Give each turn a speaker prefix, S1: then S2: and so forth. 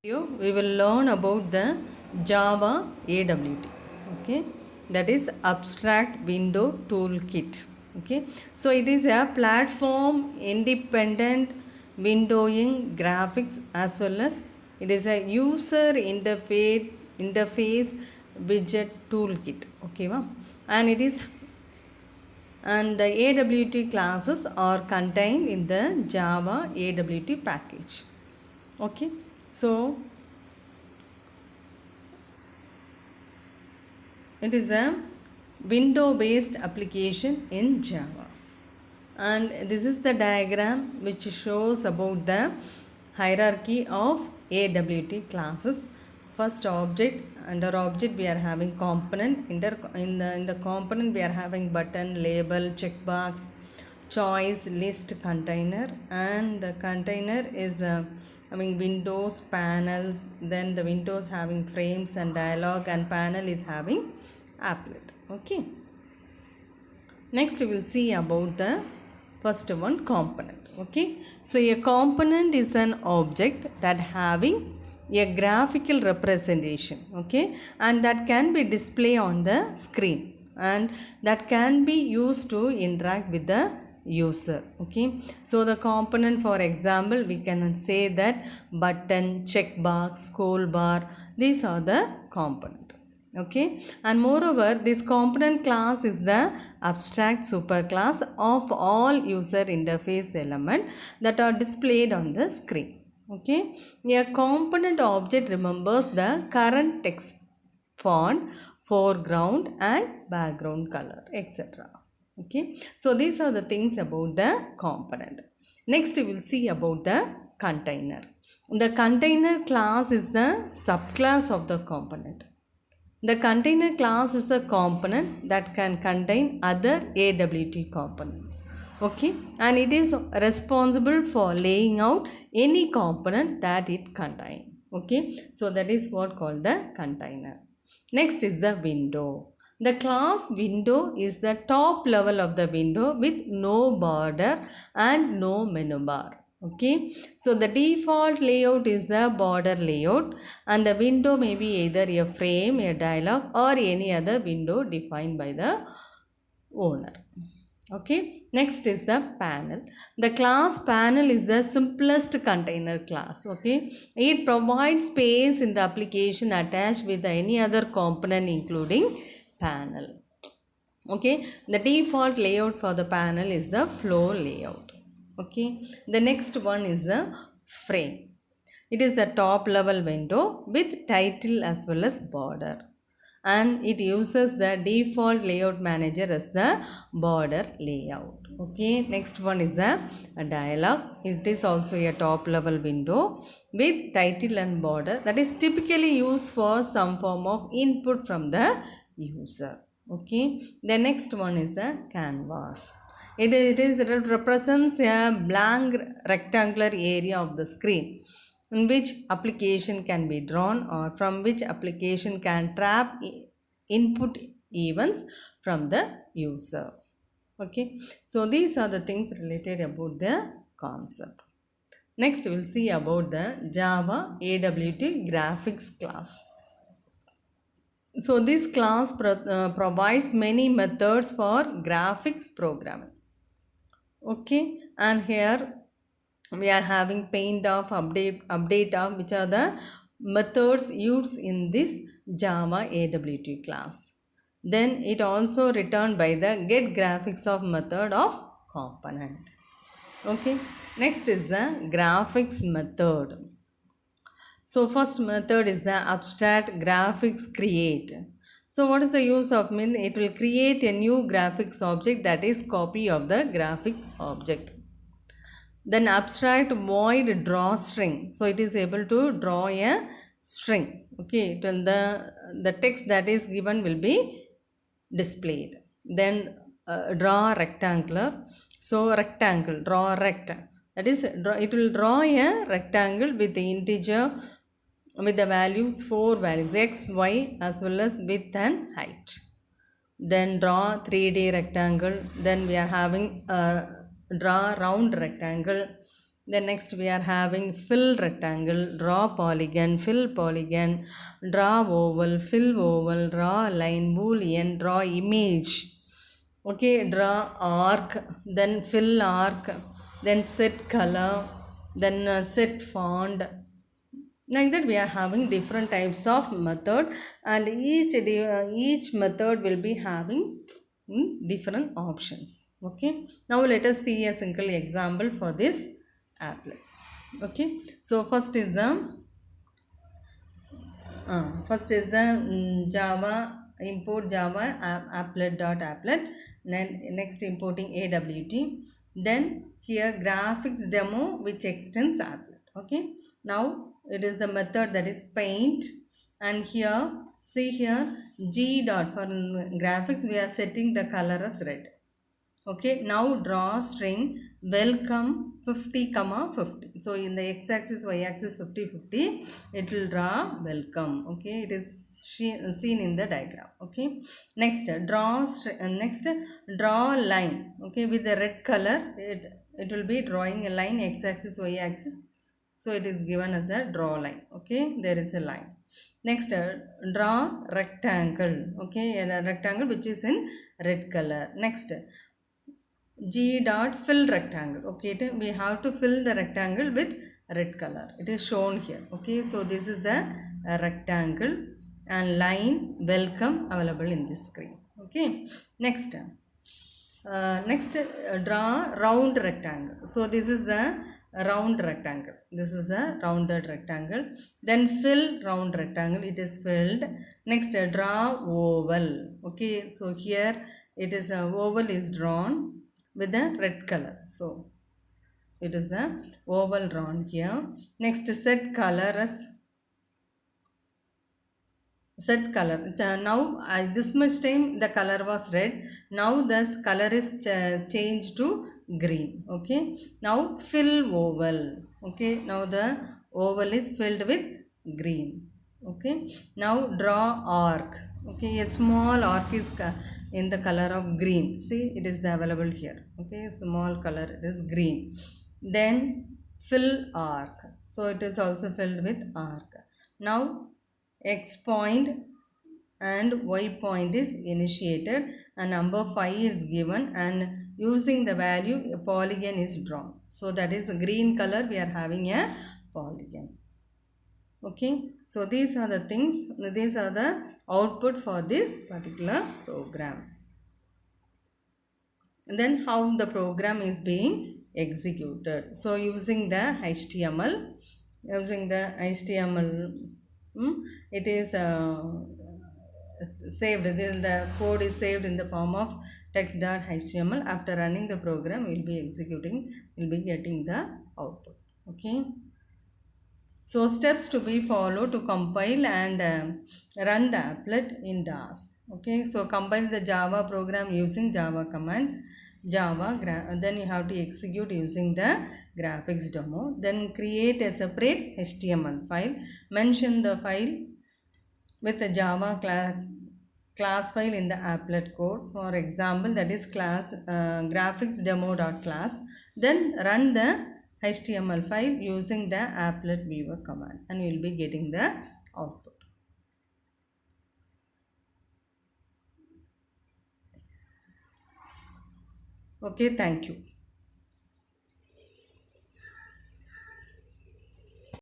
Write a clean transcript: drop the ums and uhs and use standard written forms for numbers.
S1: We will learn about the Java AWT. Okay, that is Abstract Window Toolkit. Okay, so it is a platform independent windowing graphics as well as it is a user interface widget toolkit. Okay, and it is and the AWT classes are contained in the Java AWT package. Okay, so it is a window based application in Java, and this is the diagram which shows about the hierarchy of AWT classes. First object, under object we are having component, in the component we are having button, label, checkbox, choice, list, container, and the container is having windows, panels, then the windows having frames and dialog, and panel is having applet. Okay, next we will see about the first one, component. Okay, so a component is an object that having a graphical representation, okay, and that can be displayed on the screen and that can be used to interact with the user. Okay, so the component, for example, we can say that button, checkbox, scroll bar, these are the component. Okay, and moreover this component class is the abstract superclass of all user interface element that are displayed on the screen. Okay, a component object remembers the current text font, foreground and background color, etc. Okay, so these are the things about the component. Next we will see about the container. The container class is the subclass of the component. The container class is a component that can contain other AWT component. Okay, and it is responsible for laying out any component that it contains. Okay, so that is what called the container. Next is the window. The class window is the top level of the window with no border and no menu bar. Okay, so the default layout is the border layout, and the window may be either a frame, a dialog, or any other window defined by the owner. Okay, next is the panel. The class panel is the simplest container class. Okay, it provides space in the application attached with any other component including panel. Okay, the default layout for the panel is the flow layout. Okay, the next one is the frame. It is the top level window with title as well as border, and it uses the default layout manager as the border layout. Okay, next one is the dialog. It is also a top level window with title and border that is typically used for some form of input from the user. Okay, the next one is the canvas. It represents a blank rectangular area of the screen in which application can be drawn or from which application can trap input events from the user. Okay, so these are the things related about the concept. Next we will see about the Java AWT graphics class. So this class provides many methods for graphics programming. Okay, and here we are having paint off, update off, which are the methods used in this Java AWT class. Then it also returned by the get graphics of method of component. Okay, next is the graphics method. So first method is the abstract graphics create. So what is the use of it will create a new graphics object that is copy of the graphic object. Then abstract void draw string. So it is able to draw a string. Okay, the text that is given will be displayed. Then draw rectangular. So rectangle, draw rect. That is, it will draw a rectangle with the integer with the values, 4 values, x, y as well as width and height. Then draw 3D rectangle. Then we are having draw round rectangle. Then next we are having fill rectangle, draw polygon, fill polygon, draw oval, fill oval, draw line, boolean, draw image. Okay, draw arc, then fill arc, then set color, then set font. Like that we are having different types of method, and each method will be having different options. Okay, now let us see a single example for this applet. Okay, so first is the Java, import Java applet. Then next importing AWT. Then here graphics demo which extends applet. Okay, now it is the method that is paint, and here see here G dot for graphics we are setting the color as red. Okay, now draw string welcome 50 comma 50. So in the x-axis y-axis 50 50 it will draw welcome. Okay, it is seen in the diagram. Okay, next draw line. Okay, with the red color it will be drawing a line x-axis y-axis, so it is given as a draw line. Okay, there is a line. Next draw rectangle. Okay, a rectangle which is in red color. Next G dot fill rectangle. Okay, we have to fill the rectangle with red color. It is shown here. Okay, so this is a rectangle and line welcome available in this screen. Okay, next draw round rectangle. So this is the round rectangle. This is a rounded rectangle. Then fill round rectangle. It is filled. Next draw oval. Okay, so here it is a oval is drawn with the red color. So it is the oval drawn here. Next set color as set color. Now this much time the color was red. Now this color is changed to green. Okay, now fill oval. Okay, now the oval is filled with green. Okay, now draw arc. Okay, a small arc is in the color of green. See, it is available here. Okay, small color, it is green. Then fill arc. So it is also filled with arc. Now x point and y point is initiated and number 5 is given, and using the value a polygon is drawn. So that is a green color, we are having a polygon. Okay, so these are the things, these are the output for this particular program. And then how the program is being executed. So using the HTML, it is saved. The code is saved in the form of text.html. After running the program, we'll be executing, we'll be getting the output. Okay. So steps to be followed to compile and run the applet in DAS. Okay, so compile the Java program using Java command, then you have to execute using the graphics demo. Then create a separate HTML file, mention the file with a Java class file in the applet code. For example, that is class graphicsdemo.class. Then run the HTML file using the applet viewer command, and you will be getting the output. Okay, thank you.